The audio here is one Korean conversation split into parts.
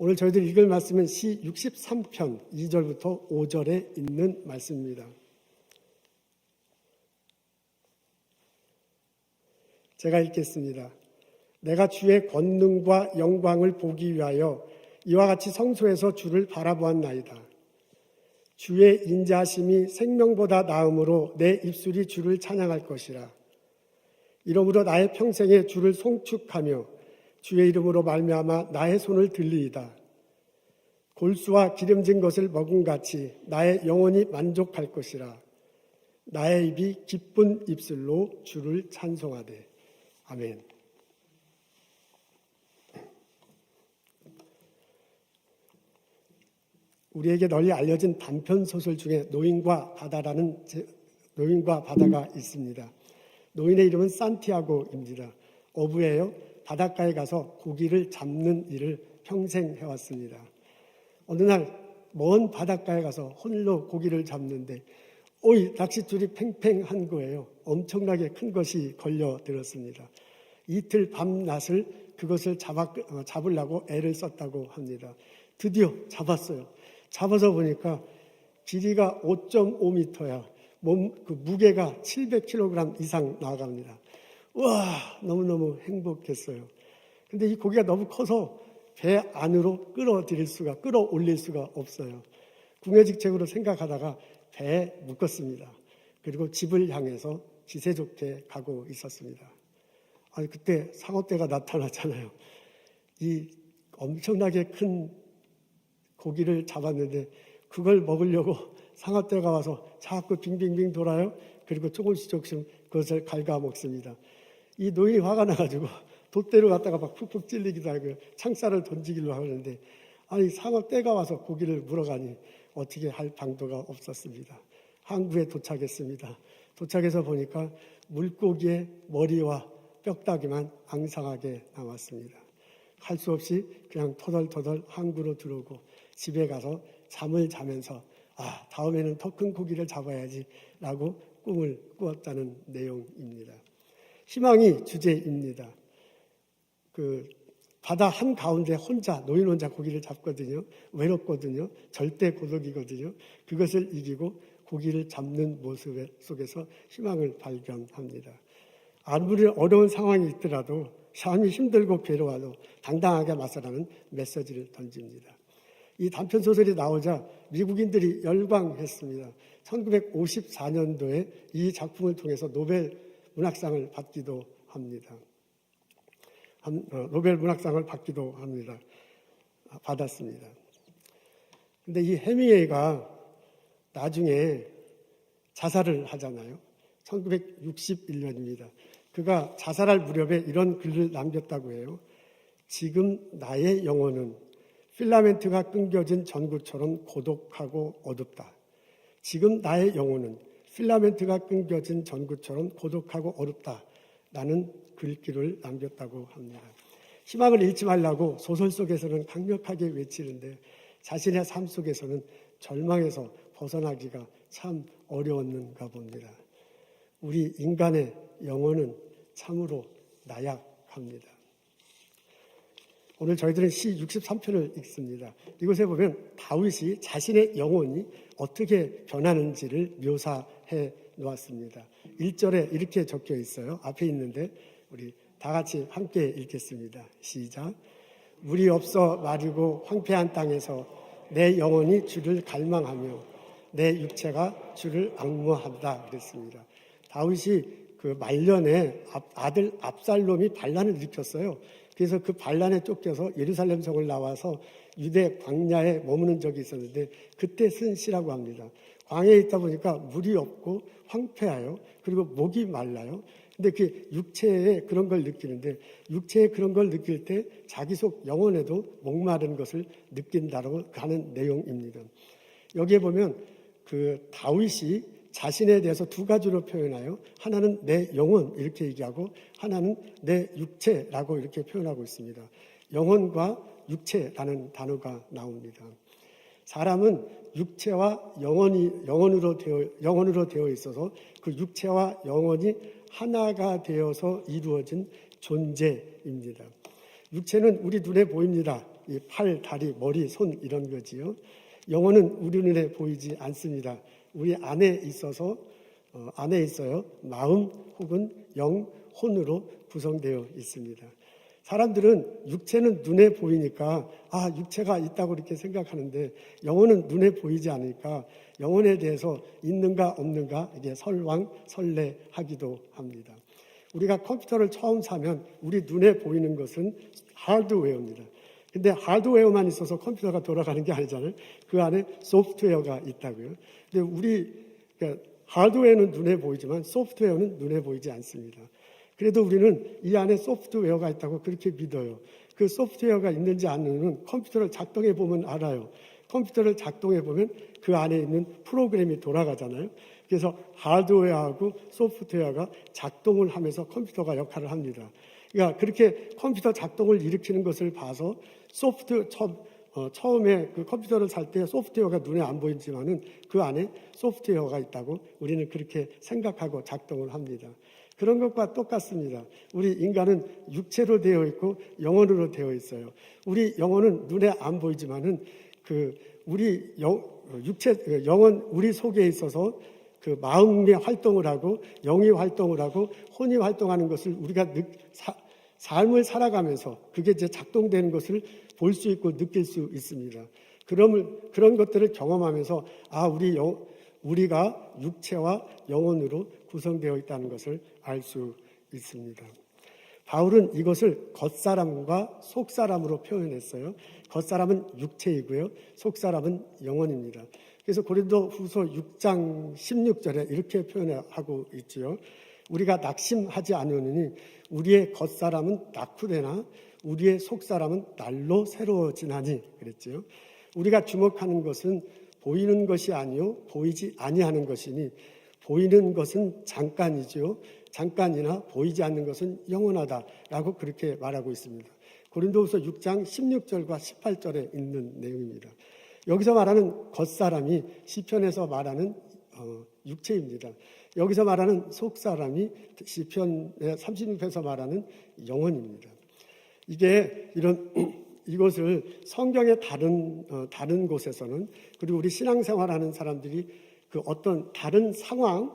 오늘 저희들 읽을 말씀은 시 63편 2절부터 5절에 있는 말씀입니다. 제가 읽겠습니다. 내가 주의 권능과 영광을 보기 위하여 이와 같이 성소에서 주를 바라보았나이다. 주의 인자하심이 생명보다 나음으로 내 입술이 주를 찬양할 것이라. 이러므로 나의 평생에 주를 송축하며 주의 이름으로 말미암아 나의 손을 들리이다. 골수와 기름진 것을 먹음같이 나의 영혼이 만족할 것이라. 나의 입이 기쁜 입술로 주를 찬송하되. 아멘. 우리에게 널리 알려진 단편 소설 중에 노인과 바다가 있습니다. 노인의 이름은 산티아고입니다. 어부예요. 바닷가에 가서 고기를 잡는 일을 평생 해왔습니다. 어느 날 먼 바닷가에 가서 홀로 고기를 잡는데 낚싯줄이 팽팽한 거예요. 엄청나게 큰 것이 걸려들었습니다. 이틀 밤낮을 그것을 잡으려고 애를 썼다고 합니다. 드디어 잡았어요. 잡아서 보니까 길이가 5.5m야. 무게가 700kg 이상 나갑니다. 와, 너무너무 행복했어요. 근데 이 고기가 너무 커서 배 안으로 끌어올릴 수가 없어요. 궁예직책으로 생각하다가 배에 묶었습니다. 그리고 집을 향해서 기세 좋게 가고 있었습니다. 그때 상어떼가 나타났잖아요. 이 엄청나게 큰 고기를 잡았는데 그걸 먹으려고 상어떼가 와서 자꾸 빙빙빙 돌아요. 그리고 조금씩 그것을 갉아먹습니다. 이 노인이 화가 나가지고 돛대로 갖다가 막 푹푹 찔리기도 하고 창살을 던지기로 하는데 상어떼가 와서 고기를 물어가니 어떻게 할 방도가 없었습니다. 항구에 도착했습니다. 도착해서 보니까 물고기의 머리와 뼈다귀만 앙상하게 남았습니다. 할 수 없이 그냥 터덜터덜 항구로 들어오고 집에 가서 잠을 자면서 다음에는 더 큰 고기를 잡아야지 라고 꿈을 꾸었다는 내용입니다. 희망이 주제입니다. 바다 한가운데 노인 혼자 고기를 잡거든요. 외롭거든요. 절대 고독이거든요. 그것을 이기고 고기를 잡는 모습 속에서 희망을 발견합니다. 아무리 어려운 상황이 있더라도 삶이 힘들고 괴로워도 당당하게 맞서라는 메시지를 던집니다. 이 단편소설이 나오자 미국인들이 열광했습니다. 1954년도에 이 작품을 통해서 노벨 문학상을 받기도 합니다. 받았습니다. 근데 이 해밍웨이가 나중에 자살을 하잖아요. 1961년입니다. 그가 자살할 무렵에 이런 글을 남겼다고 해요. 지금 나의 영혼은 필라멘트가 끊겨진 전구처럼 고독하고 어둡다. 지금 나의 영혼은 필라멘트가 끊겨진 전구처럼 고독하고 어둡다. 라는 글귀를 남겼다고 합니다. 희망을 잃지 말라고 소설 속에서는 강력하게 외치는데 자신의 삶 속에서는 절망에서 벗어나기가 참 어려웠는가 봅니다. 우리 인간의 영혼은 참으로 나약합니다. 오늘 저희들은 시 63편을 읽습니다. 이곳에 보면 다윗이 자신의 영혼이 어떻게 변하는지를 묘사해 놓았습니다. 1절에 이렇게 적혀 있어요. 앞에 있는데 우리 다 같이 함께 읽겠습니다. 시작. 물이 없어 마르고 황폐한 땅에서 내 영혼이 주를 갈망하며 내 육체가 주를 앙모한다 그랬습니다. 다윗이 그 말년에 아들 압살롬이 반란을 일으켰어요. 그래서 그 반란에 쫓겨서 예루살렘 성을 나와서 유대 광야에 머무는 적이 있었는데 그때 쓴 시라고 합니다. 광야에 있다 보니까 물이 없고 황폐해요. 그리고 목이 말라요. 근데 그 육체에 그런 걸 느끼는데 육체에 그런 걸 느낄 때 자기 속 영혼에도 목마른 것을 느낀다라고 하는 내용입니다. 여기에 보면 그 다윗이 자신에 대해서 두 가지로 표현해요. 하나는 내 영혼 이렇게 얘기하고 하나는 내 육체라고 이렇게 표현하고 있습니다. 영혼과 육체라는 단어가 나옵니다. 사람은 육체와 영혼으로 되어 있어서 그 육체와 영혼이 하나가 되어서 이루어진 존재입니다. 육체는 우리 눈에 보입니다. 이 팔, 다리, 머리, 손 이런 거지요. 영혼은 우리 눈에 보이지 않습니다. 우리 안에 있어서 안에 있어요. 마음 혹은 영, 혼으로 구성되어 있습니다. 사람들은 육체는 눈에 보이니까 육체가 있다고 이렇게 생각하는데 영혼은 눈에 보이지 않으니까 영혼에 대해서 있는가 없는가 이게 설왕설래하기도 합니다. 우리가 컴퓨터를 처음 사면 우리 눈에 보이는 것은 하드웨어입니다. 근데 하드웨어만 있어서 컴퓨터가 돌아가는 게 아니잖아요. 그 안에 소프트웨어가 있다고요. 근데 그러니까 하드웨어는 눈에 보이지만 소프트웨어는 눈에 보이지 않습니다. 그래도 우리는 이 안에 소프트웨어가 있다고 그렇게 믿어요. 그 소프트웨어가 있는지 안 있는지는 컴퓨터를 작동해 보면 알아요. 컴퓨터를 작동해 보면 그 안에 있는 프로그램이 돌아가잖아요. 그래서 하드웨어하고 소프트웨어가 작동을 하면서 컴퓨터가 역할을 합니다. 그러니까 그렇게 컴퓨터 작동을 일으키는 것을 봐서 처음에 그 컴퓨터를 살 때 소프트웨어가 눈에 안 보이지만은 그 안에 소프트웨어가 있다고 우리는 그렇게 생각하고 작동을 합니다. 그런 것과 똑같습니다. 우리 인간은 육체로 되어 있고 영혼으로 되어 있어요. 우리 영혼은 눈에 안 보이지만은 우리 영혼 우리 속에 있어서 그 마음의 활동을 하고 영이 활동을 하고 혼이 활동하는 것을 우리가 삶을 살아가면서 그게 이제 작동되는 것을 볼 수 있고 느낄 수 있습니다. 그런 것들을 경험하면서 우리가 육체와 영혼으로 구성되어 있다는 것을 알 수 있습니다. 바울은 이것을 겉사람과 속사람으로 표현했어요. 겉사람은 육체이고요. 속사람은 영혼입니다. 그래서 고린도후서 6장 16절에 이렇게 표현하고 있지요. 우리가 낙심하지 않으니 우리의 겉사람은 낙후되나 우리의 속사람은 날로 새로워지나니 그랬지요. 우리가 주목하는 것은 보이는 것이 아니요 보이지 아니하는 것이니 보이는 것은 잠깐이죠. 잠깐이나 보이지 않는 것은 영원하다라고 그렇게 말하고 있습니다. 고린도후서 6장 16절과 18절에 있는 내용입니다. 여기서 말하는 겉사람이 시편에서 말하는 육체입니다. 여기서 말하는 속사람이 시편 36편에서 말하는 영혼입니다. 이것을 성경의 다른 곳에서는 그리고 우리 신앙생활하는 사람들이 그 어떤 다른 상황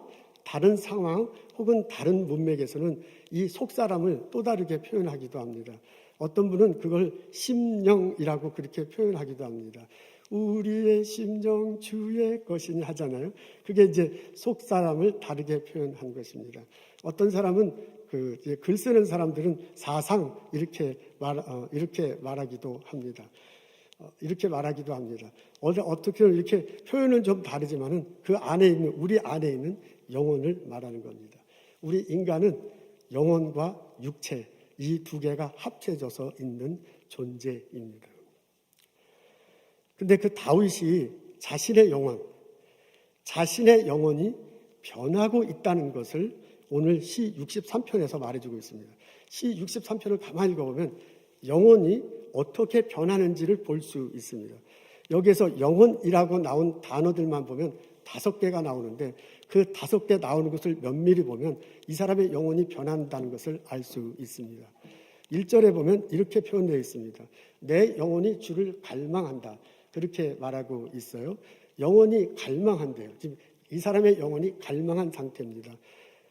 혹은 다른 문맥에서는 이 속사람을 또 다르게 표현하기도 합니다. 어떤 분은 그걸 심령이라고 그렇게 표현하기도 합니다. 우리의 심정 주의 것이니 하잖아요. 그게 이제 속사람을 다르게 표현한 것입니다. 어떤 사람은 글 쓰는 사람들은 사상 이렇게 말하기도 합니다. 어떻게 이렇게 표현은 좀 다르지만은 그 안에 있는 우리 안에 있는 영혼을 말하는 겁니다. 우리 인간은 영혼과 육체 이 두 개가 합쳐져서 있는 존재입니다. 근데 그 다윗이 자신의 영혼이 변하고 있다는 것을 오늘 시 63편에서 말해주고 있습니다. 시 63편을 가만히 읽어보면 영혼이 어떻게 변하는지를 볼 수 있습니다. 여기에서 영혼이라고 나온 단어들만 보면 5개가 나오는데 그 5개 나오는 것을 면밀히 보면 이 사람의 영혼이 변한다는 것을 알 수 있습니다. 1절에 보면 이렇게 표현되어 있습니다. 내 영혼이 주를 갈망한다. 그렇게 말하고 있어요. 영혼이 갈망한대요. 지금 이 사람의 영혼이 갈망한 상태입니다.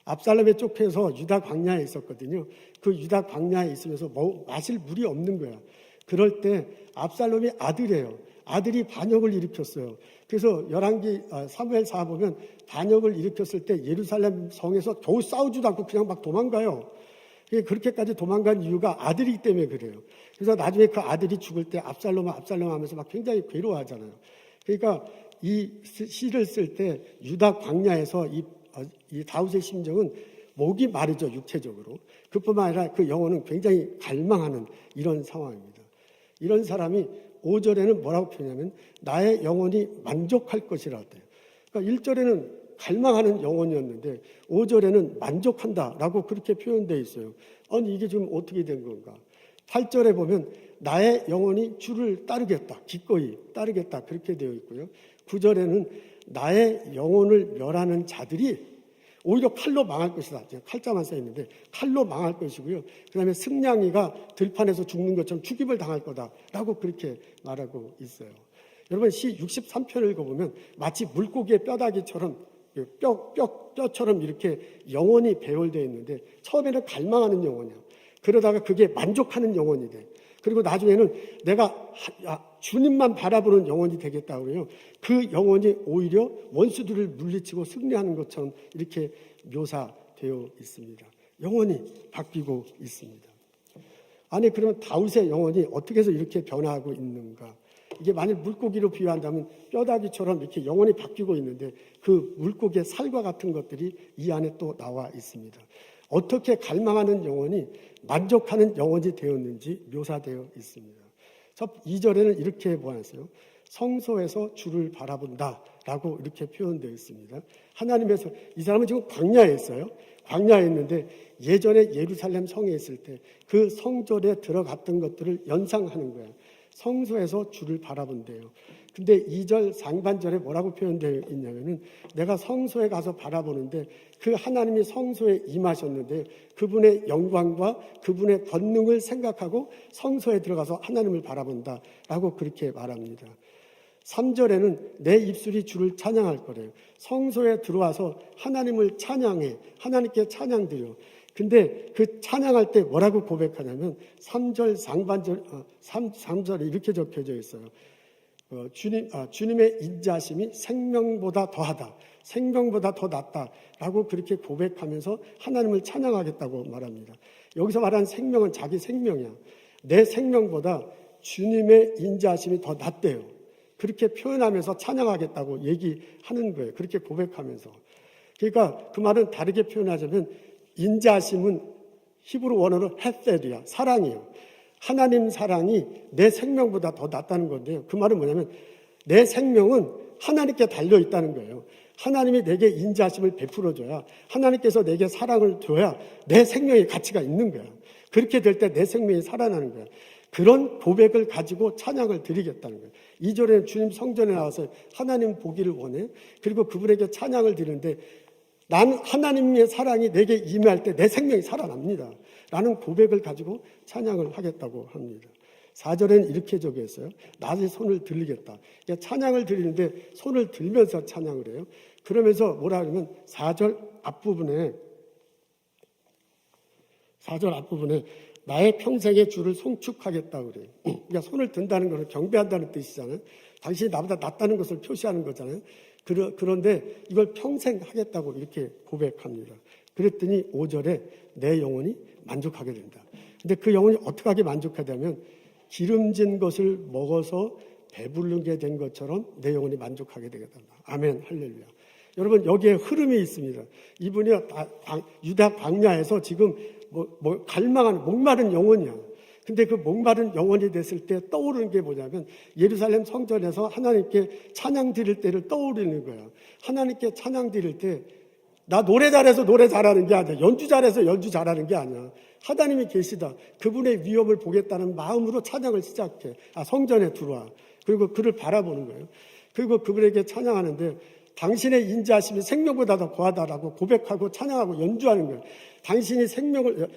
압살롬에 쫓겨서 유다 광야에 있었거든요. 그 유다 광야에 있으면서 마실 물이 없는 거야. 그럴 때 압살롬이 아들이에요. 아들이 반역을 일으켰어요. 그래서 사무엘사 보면 반역을 일으켰을 때 예루살렘 성에서 겨우 싸우지도 않고 그냥 막 도망가요. 그렇게까지 도망간 이유가 아들이기 때문에 그래요. 그래서 나중에 그 아들이 죽을 때 압살롬 하면서 막 굉장히 괴로워하잖아요. 그러니까 이 시를 쓸 때 유다 광야에서 이 다윗의 심정은 목이 마르죠, 육체적으로. 그뿐만 아니라 그 영혼은 굉장히 갈망하는 이런 상황입니다. 이런 사람이 5절에는 뭐라고 표현하냐면 나의 영혼이 만족할 것이라 했대요. 그러니까 1절에는 갈망하는 영혼이었는데 5절에는 만족한다라고 그렇게 표현되어 있어요. 아니 이게 지금 어떻게 된 건가? 8절에 보면 나의 영혼이 주를 따르겠다, 기꺼이 따르겠다 그렇게 되어 있고요. 9절에는 나의 영혼을 멸하는 자들이 오히려 칼로 망할 것이다. 칼자만 써 있는데 칼로 망할 것이고요. 그다음에 승냥이가 들판에서 죽는 것처럼 죽임을 당할 거다라고 그렇게 말하고 있어요. 여러분 시 63편을 읽어보면 마치 물고기의 뼈다귀처럼 뼈처럼 이렇게 영혼이 배열되어 있는데 처음에는 갈망하는 영혼이야. 그러다가 그게 만족하는 영혼이 돼. 그리고 나중에는 내가 주님만 바라보는 영혼이 되겠다고 그래요. 그 영혼이 오히려 원수들을 물리치고 승리하는 것처럼 이렇게 묘사되어 있습니다. 영혼이 바뀌고 있습니다. 아니 그러면 다윗의 영혼이 어떻게 해서 이렇게 변화하고 있는가? 이게 만약 물고기로 비유한다면 뼈다귀처럼 이렇게 영혼이 바뀌고 있는데 그 물고기의 살과 같은 것들이 이 안에 또 나와 있습니다. 어떻게 갈망하는 영혼이 만족하는 영혼이 되었는지 묘사되어 있습니다. 첫 2절에는 이렇게 보았어요. 성소에서 주를 바라본다 라고 이렇게 표현되어 있습니다. 하나님에서 이 사람은 지금 광야에 있어요. 광야에 있는데 예전에 예루살렘 성에 있을 때 그 성전에 들어갔던 것들을 연상하는 거예요. 성소에서 주를 바라본대요. 근데 2절 상반절에 뭐라고 표현되어 있냐면은 내가 성소에 가서 바라보는데 그 하나님이 성소에 임하셨는데 그분의 영광과 그분의 권능을 생각하고 성소에 들어가서 하나님을 바라본다라고 그렇게 말합니다. 3절에는 내 입술이 주를 찬양할 거래요. 성소에 들어와서 하나님을 찬양해. 하나님께 찬양드려. 근데 그 찬양할 때 뭐라고 고백하냐면 3절 상반절 3절에 이렇게 적혀져 있어요. 주님의 인자하심이 생명보다 더하다. 생명보다 더 낫다라고 그렇게 고백하면서 하나님을 찬양하겠다고 말합니다. 여기서 말하는 생명은 자기 생명이야. 내 생명보다 주님의 인자하심이 더 낫대요. 그렇게 표현하면서 찬양하겠다고 얘기하는 거예요. 그렇게 고백하면서. 그러니까 그 말은 다르게 표현하자면 인자하심은 히브리 원어로 헤셀이야. 사랑이에요. 하나님 사랑이 내 생명보다 더 낫다는 건데요. 그 말은 뭐냐면 내 생명은 하나님께 달려있다는 거예요. 하나님이 내게 인자하심을 베풀어줘야 하나님께서 내게 사랑을 줘야 내 생명의 가치가 있는 거야. 그렇게 될 때 내 생명이 살아나는 거야. 그런 고백을 가지고 찬양을 드리겠다는 거예요. 2절에는 주님 성전에 나와서 하나님 보기를 원해. 그리고 그분에게 찬양을 드리는데 난 하나님의 사랑이 내게 임할 때 내 생명이 살아납니다. 라는 고백을 가지고 찬양을 하겠다고 합니다. 4절에는 이렇게 적혀 있어요. 낮에 손을 들리겠다. 그러니까 찬양을 드리는데 손을 들면서 찬양을 해요. 그러면서 뭐라 하냐면 4절 앞부분에 나의 평생의 주를 송축하겠다고 그래요. 그러니까 손을 든다는 것은 경배한다는 뜻이잖아요. 당신이 나보다 낫다는 것을 표시하는 거잖아요. 그런데 이걸 평생 하겠다고 이렇게 고백합니다. 그랬더니 5절에 내 영혼이 만족하게 된다. 근데 그 영혼이 어떻게 하게 만족하냐면 기름진 것을 먹어서 배부르게 된 것처럼 내 영혼이 만족하게 되겠다. 아멘, 할렐루야. 여러분 여기에 흐름이 있습니다. 이분이 유다 광야에서 지금 갈망하는 목마른 영혼이야. 근데 그 목마른 영혼이 됐을 때 떠오르는 게 뭐냐면 예루살렘 성전에서 하나님께 찬양 드릴 때를 떠오르는 거야. 하나님께 찬양 드릴 때 나 노래 잘해서 노래 잘하는 게 아니야. 연주 잘해서 연주 잘하는 게 아니야. 하나님이 계시다. 그분의 위엄을 보겠다는 마음으로 찬양을 시작해. 성전에 들어와. 그리고 그를 바라보는 거예요. 그리고 그분에게 찬양하는데 당신의 인자하심이 생명보다 더 거하다라고 고백하고 찬양하고 연주하는 거예요. 당신이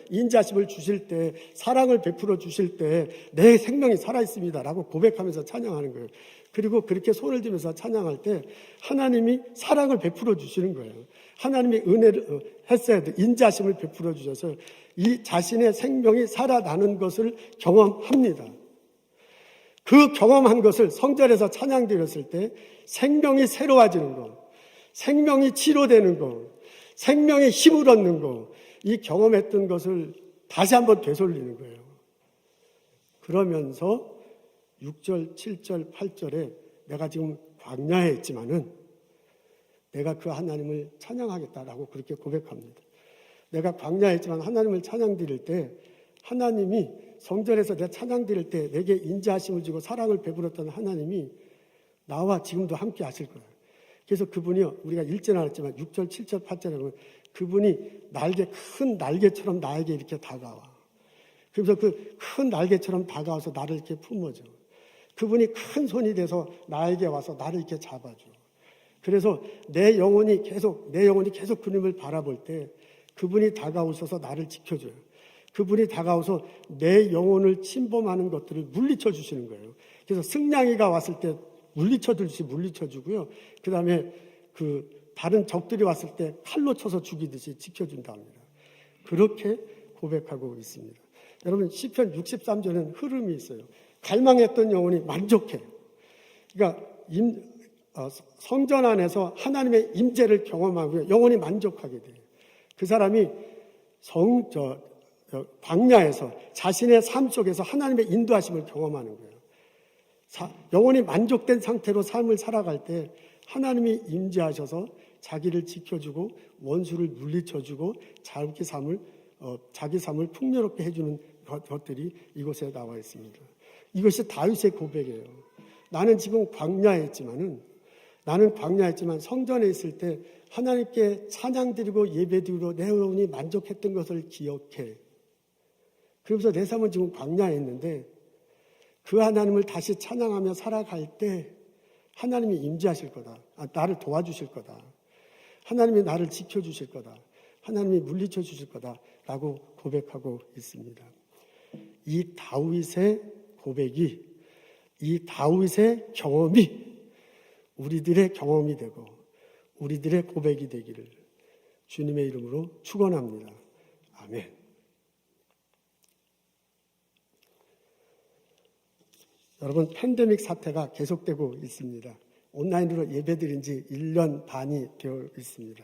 인자하심을 주실 때, 사랑을 베풀어 주실 때 내 생명이 살아있습니다라고 고백하면서 찬양하는 거예요. 그리고 그렇게 손을 들면서 찬양할 때 하나님이 사랑을 베풀어 주시는 거예요. 하나님이 은혜를 헤세드 인자하심을 베풀어 주셔서 이 자신의 생명이 살아나는 것을 경험합니다. 그 경험한 것을 성전에서 찬양드렸을 때 생명이 새로워지는 것, 생명이 치료되는 것, 생명의 힘을 얻는 것, 이 경험했던 것을 다시 한번 되돌리는 거예요. 그러면서 6절, 7절, 8절에 내가 지금 광야에 있지만은 내가 그 하나님을 찬양하겠다라고 그렇게 고백합니다. 내가 광야에 있지만 하나님을 찬양드릴 때 하나님이 성전에서 내가 찬양드릴 때 내게 인자하심을 주고 사랑을 베풀었던 하나님이 나와 지금도 함께 하실 거예요. 그래서 그분이요, 우리가 읽지 않았지만 6절, 7절, 8절에 보면 그분이 큰 날개처럼 나에게 이렇게 다가와. 그래서 그 큰 날개처럼 다가와서 나를 이렇게 품어줘. 그분이 큰 손이 돼서 나에게 와서 나를 이렇게 잡아줘. 그래서 내 영혼이 계속 그님을 바라볼 때 그분이 다가오셔서 나를 지켜줘요. 그분이 다가오서 내 영혼을 침범하는 것들을 물리쳐 주시는 거예요. 그래서 승냥이가 왔을 때 물리쳐주고요. 그 다음에 다른 적들이 왔을 때 칼로 쳐서 죽이듯이 지켜준다 합니다. 그렇게 고백하고 있습니다. 여러분, 시편 63절에는 흐름이 있어요. 갈망했던 영혼이 만족해요. 그러니까 성전 안에서 하나님의 임재를 경험하고요. 영혼이 만족하게 돼요. 그 사람이 광야에서 자신의 삶 속에서 하나님의 인도하심을 경험하는 거예요. 영혼이 만족된 상태로 삶을 살아갈 때 하나님이 임재하셔서 자기를 지켜주고 원수를 물리쳐주고 자기 삶을 풍요롭게 해주는 것들이 이곳에 나와 있습니다. 이것이 다윗의 고백이에요. 나는 지금 광야에 있지만 성전에 있을 때 하나님께 찬양드리고 예배드리고 내 영혼이 만족했던 것을 기억해. 그러면서 내 삶은 지금 광야에 있는데 그 하나님을 다시 찬양하며 살아갈 때 하나님이 임재하실 거다. 나를 도와주실 거다. 하나님이 나를 지켜주실 거다. 하나님이 물리쳐 주실 거다. 라고 고백하고 있습니다. 이 다윗의 고백이, 이 다윗의 경험이 우리들의 경험이 되고 우리들의 고백이 되기를 주님의 이름으로 축원합니다. 아멘. 여러분, 팬데믹 사태가 계속되고 있습니다. 온라인으로 예배드린 지 1년 반이 되어 있습니다.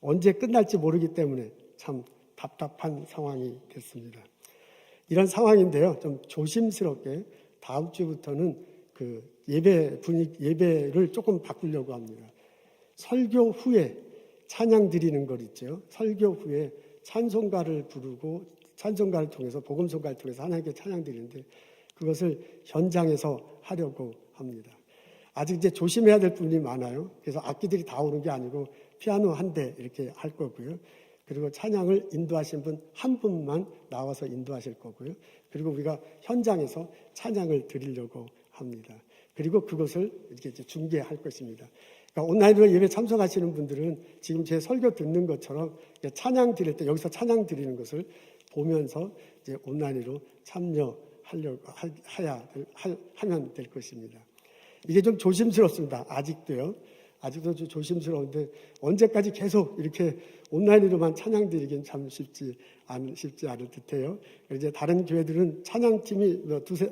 언제 끝날지 모르기 때문에 참 답답한 상황이 됐습니다. 이런 상황인데요, 좀 조심스럽게 다음 주부터는 예배를 조금 바꾸려고 합니다. 설교 후에 찬양 드리는 것 있죠. 설교 후에 찬송가를 부르고 찬송가를 통해서 복음송가를 통해서 하나님께 찬양 드리는데 그것을 현장에서 하려고 합니다. 아직 이제 조심해야 될 부분이 많아요. 그래서 악기들이 다 오는 게 아니고 피아노 한 대 이렇게 할 거고요. 그리고 찬양을 인도하신 분 한 분만 나와서 인도하실 거고요. 그리고 우리가 현장에서 찬양을 드리려고 합니다. 그리고 그것을 이렇게 중계할 것입니다. 그러니까 온라인으로 예배 참석하시는 분들은 지금 제 설교 듣는 것처럼 찬양 드릴 때 여기서 찬양 드리는 것을 보면서 이제 온라인으로 하면 될 것입니다. 이게 좀 조심스럽습니다. 아직도 좀 조심스러운데 언제까지 계속 이렇게 온라인으로만 찬양 드리긴 참 쉽지 않을 듯해요. 이제 다른 교회들은 찬양팀이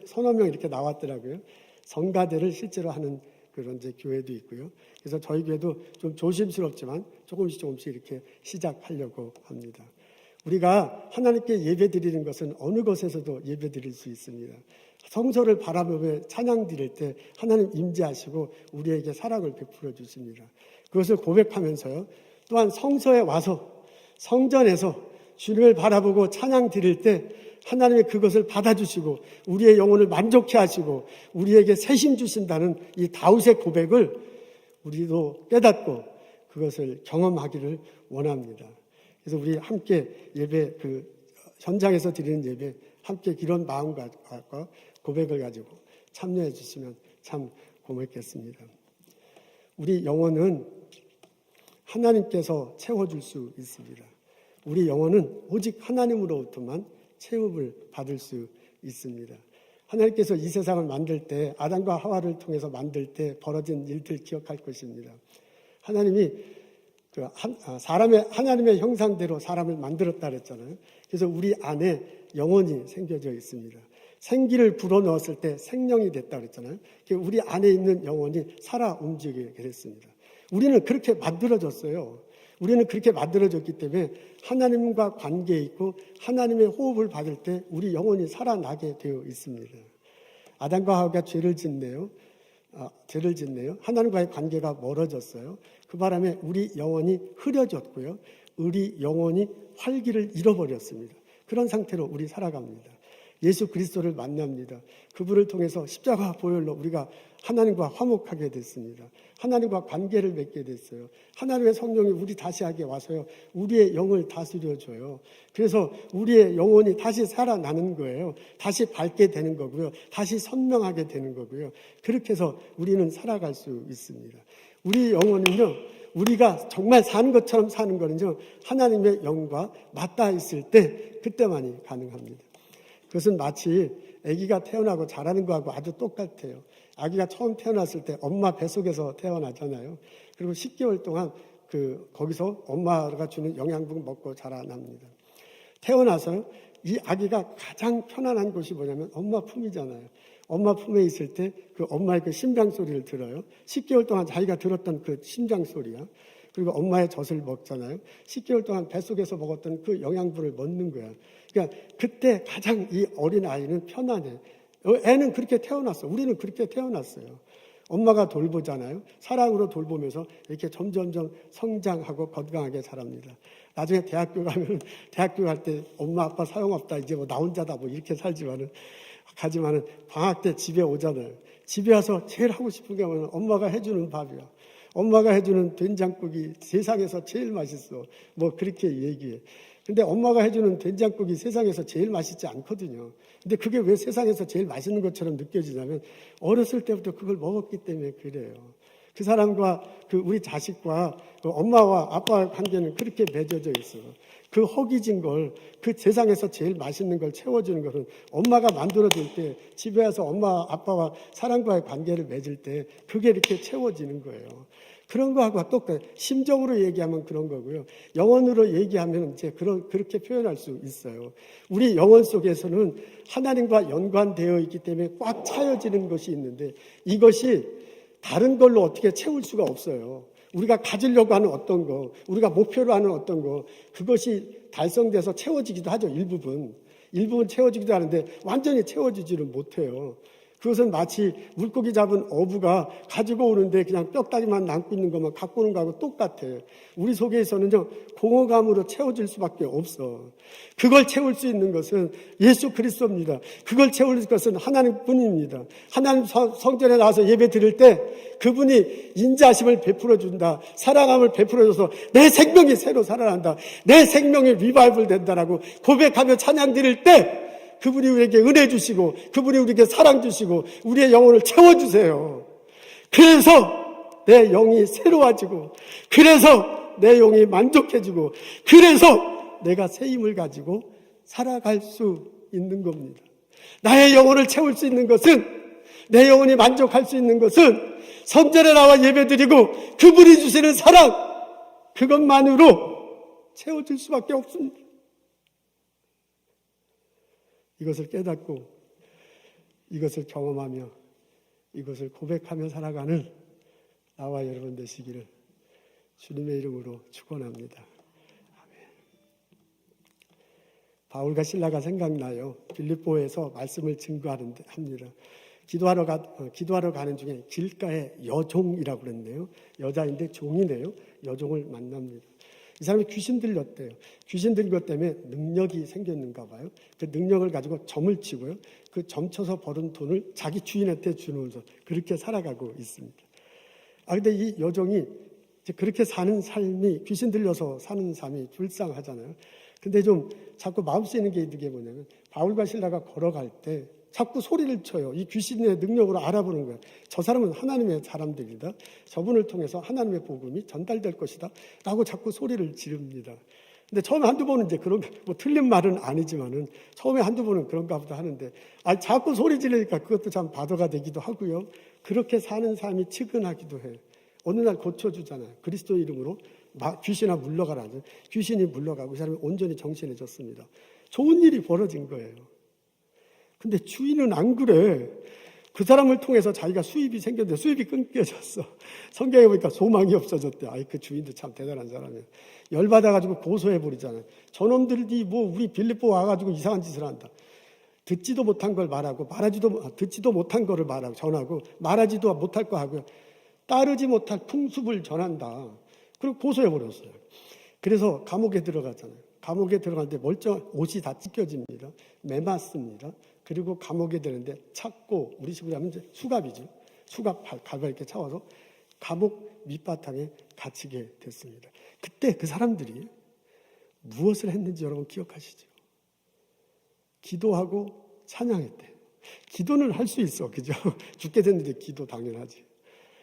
서너 명 이렇게 나왔더라고요. 성가대를 실제로 하는 그런 이제 교회도 있고요. 그래서 저희 교회도 좀 조심스럽지만 조금씩 이렇게 시작하려고 합니다. 우리가 하나님께 예배 드리는 것은 어느 곳에서도 예배 드릴 수 있습니다. 성소를 바라보며 찬양 드릴 때 하나님 임재하시고 우리에게 사랑을 베풀어 주십니다. 그것을 고백하면서요. 또한 성소에 와서 성전에서 주님을 바라보고 찬양 드릴 때 하나님이 그것을 받아주시고 우리의 영혼을 만족해 하시고 우리에게 새힘 주신다는 이 다윗의 고백을 우리도 깨닫고 그것을 경험하기를 원합니다. 그래서 우리 함께 예배, 현장에서 드리는 예배, 함께 이런 마음과 고백을 가지고 참여해 주시면 참 고맙겠습니다. 우리 영혼은 하나님께서 채워줄 수 있습니다. 우리 영혼은 오직 하나님으로부터만 채움을 받을 수 있습니다. 하나님께서 이 세상을 만들 때, 아담과 하와를 통해서 만들 때 벌어진 일들 기억할 것입니다. 하나님이 하나님의 형상대로 사람을 만들었다 그랬잖아요. 그래서 우리 안에 영혼이 생겨져 있습니다. 생기를 불어넣었을 때 생명이 됐다 그랬잖아요. 우리 안에 있는 영혼이 살아 움직이게 됐습니다. 우리는 그렇게 만들어졌어요. 우리는 그렇게 만들어졌기 때문에 하나님과 관계에 있고 하나님의 호흡을 받을 때 우리 영혼이 살아나게 되어 있습니다. 아담과 하와가 죄를 짓네요. 하나님과의 관계가 멀어졌어요. 그 바람에 우리 영혼이 흐려졌고요. 우리 영혼이 활기를 잃어버렸습니다. 그런 상태로 우리 살아갑니다. 예수 그리스도를 만납니다. 그분을 통해서 십자가 보혈로 우리가 하나님과 화목하게 됐습니다. 하나님과 관계를 맺게 됐어요. 하나님의 성령이 우리 다시하게 와서요. 우리의 영을 다스려줘요. 그래서 우리의 영혼이 다시 살아나는 거예요. 다시 밝게 되는 거고요. 다시 선명하게 되는 거고요. 그렇게 해서 우리는 살아갈 수 있습니다. 우리 영혼은요, 우리가 정말 사는 것처럼 사는 거는요, 하나님의 영과 맞닿아 있을 때, 그때만이 가능합니다. 그것은 마치 아기가 태어나고 자라는 거하고 아주 똑같아요. 아기가 처음 태어났을 때 엄마 뱃속에서 태어나잖아요. 그리고 10개월 동안 거기서 엄마가 주는 영양분 먹고 자라납니다. 태어나서 이 아기가 가장 편안한 곳이 뭐냐면 엄마 품이잖아요. 엄마 품에 있을 때 그 엄마의 그 심장 소리를 들어요. 10개월 동안 자기가 들었던 그 심장 소리야. 그리고 엄마의 젖을 먹잖아요. 10개월 동안 뱃속에서 먹었던 그 영양분을 먹는 거야. 그러니까 그때 가장 이 어린 아이는 편안해. 애는 그렇게 태어났어. 우리는 그렇게 태어났어요. 엄마가 돌보잖아요. 사랑으로 돌보면서 이렇게 점점점 성장하고 건강하게 자랍니다. 나중에 대학교 가면 대학교 갈 때 엄마 아빠 사용없다 이제 뭐 나 혼자다 뭐 이렇게 살지만은 가지만은 방학 때 집에 오잖아요. 집에 와서 제일 하고 싶은 게 뭐냐면 엄마가 해주는 밥이야. 엄마가 해주는 된장국이 세상에서 제일 맛있어. 뭐 그렇게 얘기해. 근데 엄마가 해주는 된장국이 세상에서 제일 맛있지 않거든요. 근데 그게 왜 세상에서 제일 맛있는 것처럼 느껴지냐면 어렸을 때부터 그걸 먹었기 때문에 그래요. 그 사람과 우리 자식과 엄마와 아빠의 관계는 그렇게 맺어져 있어요. 그 허기진 걸, 그 세상에서 제일 맛있는 걸 채워주는 것은 엄마가 만들어줄 때 집에 와서 엄마, 아빠와 사랑과의 관계를 맺을 때 그게 이렇게 채워지는 거예요. 그런 거하고 똑같아요. 심적으로 얘기하면 그런 거고요. 영혼으로 얘기하면 이제 그렇게 표현할 수 있어요. 우리 영혼 속에서는 하나님과 연관되어 있기 때문에 꽉 차여지는 것이 있는데 이것이 다른 걸로 어떻게 채울 수가 없어요. 우리가 가지려고 하는 어떤 거, 우리가 목표로 하는 어떤 거, 그것이 달성돼서 채워지기도 하죠. 일부분 채워지기도 하는데 완전히 채워지지는 못해요. 그것은 마치 물고기 잡은 어부가 가지고 오는데 그냥 뼈다귀만 남고 있는 것만 갖고 오는 거하고 똑같아요. 우리 속에서는요, 공허감으로 채워질 수밖에 없어. 그걸 채울 수 있는 것은 예수 그리스도입니다. 그걸 채울 것은 하나님뿐입니다. 하나님 성전에 나와서 예배 드릴 때 그분이 인자하심을 베풀어 준다. 사랑함을 베풀어 줘서 내 생명이 새로 살아난다. 내 생명이 리바이벌 된다라고 고백하며 찬양 드릴 때 그분이 우리에게 은혜 주시고 그분이 우리에게 사랑 주시고 우리의 영혼을 채워주세요. 그래서 내 영이 새로워지고 그래서 내 영이 만족해지고 그래서 내가 새 힘을 가지고 살아갈 수 있는 겁니다. 나의 영혼을 채울 수 있는 것은, 내 영혼이 만족할 수 있는 것은 성전에 나와 예배드리고 그분이 주시는 사랑, 그것만으로 채워질 수밖에 없습니다. 이것을 깨닫고 이것을 경험하며 이것을 고백하며 살아가는 나와 여러분 되시기를 주님의 이름으로 축원합니다. 아멘. 바울과 실라가 생각나요. 빌립보에서 말씀을 증거합니다. 기도하러 가는 중에 길가에 여종이라고 그랬네요. 여자인데 종이네요. 여종을 만납니다. 이 사람이 귀신 들렸대요. 귀신 들린 것 때문에 능력이 생겼는가 봐요. 그 능력을 가지고 점을 치고요. 그 점 쳐서 벌은 돈을 자기 주인한테 주면서 그렇게 살아가고 있습니다. 근데 이 여종이 그렇게 사는 삶이, 귀신 들려서 사는 삶이 불쌍하잖아요. 근데 좀 자꾸 마음 쓰이는 게 있는 게 뭐냐면 바울과 실라가 걸어갈 때 자꾸 소리를 쳐요. 이 귀신의 능력으로 알아보는 거예요. 저 사람은 하나님의 사람들이다. 저분을 통해서 하나님의 복음이 전달될 것이다. 라고 자꾸 소리를 지릅니다. 근데 처음에 한두 번은 이제 그런, 뭐 틀린 말은 아니지만은 처음에 한두 번은 그런가 보다 하는데, 자꾸 소리 지르니까 그것도 참 바더가 되기도 하고요. 그렇게 사는 삶이 측은하기도 해요. 어느 날 고쳐주잖아요. 그리스도 이름으로 귀신아 물러가라. 귀신이 물러가고 이 사람이 온전히 정신해졌습니다. 좋은 일이 벌어진 거예요. 근데 주인은 안 그래. 그 사람을 통해서 자기가 수입이 생겼는데 수입이 끊겨졌어. 성경에 보니까 소망이 없어졌대. 그 주인도 참 대단한 사람이에요. 열받아가지고 고소해버리잖아요. 저놈들이 뭐 우리 빌립보 와가지고 이상한 짓을 한다. 듣지도 못한 걸 말하고, 듣지도 못한 거를 말하고, 전하고, 말하지도 못할 거 하고요. 따르지 못할 풍습을 전한다. 그리고 고소해버렸어요. 그래서 감옥에 들어갔잖아요. 감옥에 들어갔는데 옷이 다 찢겨집니다. 매맞습니다. 그리고 감옥에 들는데 찾고, 우리 식으로 하면 이제 수갑이죠. 수갑 갈바 이렇게 차와서 감옥 밑바탕에 갇히게 됐습니다. 그때 그 사람들이 무엇을 했는지 여러분 기억하시죠? 기도하고 찬양했대. 기도는 할 수 있어, 그죠? 죽게 됐는데 기도 당연하지.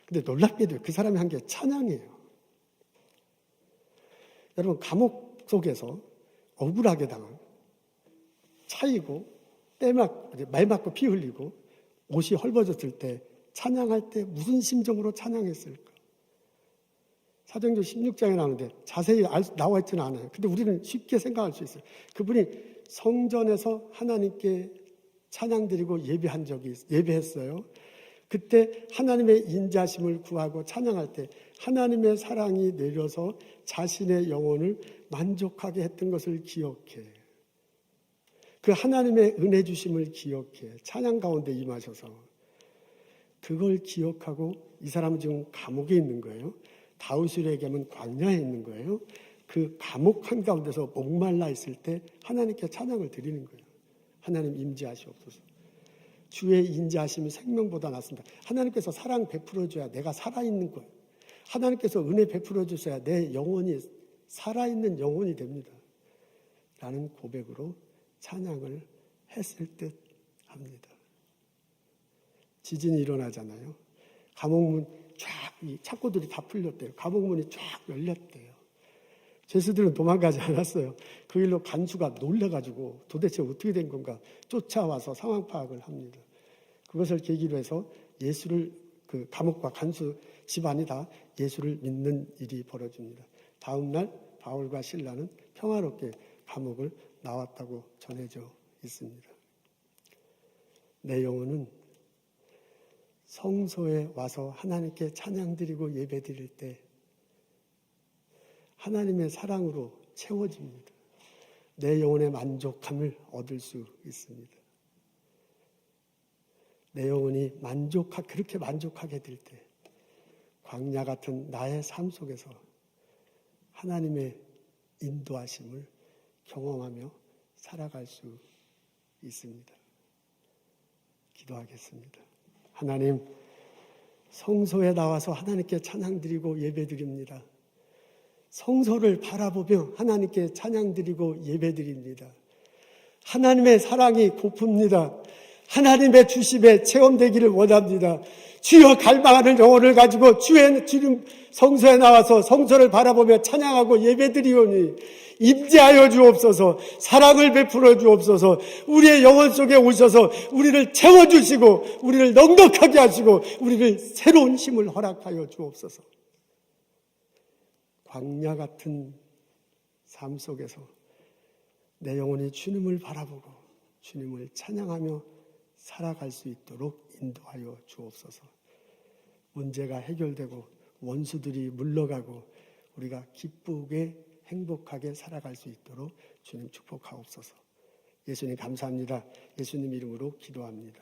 근데 놀랍게도 그 사람이 한 게 찬양이에요. 여러분, 감옥 속에서 억울하게 당한, 차이고 말 맞고 피 흘리고 옷이 헐벗었을 때 찬양할 때 무슨 심정으로 찬양했을까? 사도행전 16장에 나오는데 자세히 나와 있지는 않아요. 근데 우리는 쉽게 생각할 수 있어요. 그분이 성전에서 하나님께 찬양드리고 예배했어요. 그때 하나님의 인자심을 구하고 찬양할 때 하나님의 사랑이 내려서 자신의 영혼을 만족하게 했던 것을 기억해. 그 하나님의 은혜 주심을 기억해. 찬양 가운데 임하셔서. 그걸 기억하고 이 사람은 지금 감옥에 있는 거예요. 다윗으로 얘기하면 광야에 있는 거예요. 그 감옥 한가운데서 목말라 있을 때 하나님께 찬양을 드리는 거예요. 하나님 임재하시옵소서. 주의 인자하심이 생명보다 낫습니다. 하나님께서 사랑 베풀어 줘야 내가 살아있는 거예요. 하나님께서 은혜 베풀어 주셔야 내 영혼이 살아있는 영혼이 됩니다. 라는 고백으로 찬양을 했을 듯 합니다. 지진이 일어나잖아요. 감옥문 쫙, 이 창고들이 다 풀렸대요. 감옥문이 쫙 열렸대요. 죄수들은 도망가지 않았어요. 그 일로 간수가 놀라가지고 도대체 어떻게 된 건가 쫓아와서 상황 파악을 합니다. 그것을 계기로 해서 예수를, 그 감옥과 간수 집안이 다 예수를 믿는 일이 벌어집니다. 다음 날 바울과 실라는 평화롭게 감옥을 나왔다고 전해져 있습니다. 내 영혼은 성소에 와서 하나님께 찬양드리고 예배드릴 때 하나님의 사랑으로 채워집니다. 내 영혼의 만족함을 얻을 수 있습니다. 내 영혼이 그렇게 만족하게 될 때 광야 같은 나의 삶 속에서 하나님의 인도하심을 경험하며 살아갈 수 있습니다. 기도하겠습니다. 하나님, 성소에 나와서 하나님께 찬양드리고 예배드립니다. 성소를 바라보며 하나님께 찬양드리고 예배드립니다. 하나님의 사랑이 고픕니다. 하나님의 주심에 체험되기를 원합니다. 주여, 갈망하는 영혼을 가지고 주의 성소에 나와서 성소를 바라보며 찬양하고 예배드리오니 임재하여 주옵소서. 사랑을 베풀어 주옵소서. 우리의 영혼 속에 오셔서 우리를 채워주시고 우리를 넉넉하게 하시고 우리를 새로운 힘을 허락하여 주옵소서. 광야 같은 삶 속에서 내 영혼이 주님을 바라보고 주님을 찬양하며 살아갈 수 있도록 인도하여 주옵소서. 문제가 해결되고 원수들이 물러가고 우리가 기쁘게 행복하게 살아갈 수 있도록 주님 축복하옵소서. 예수님 감사합니다. 예수님 이름으로 기도합니다.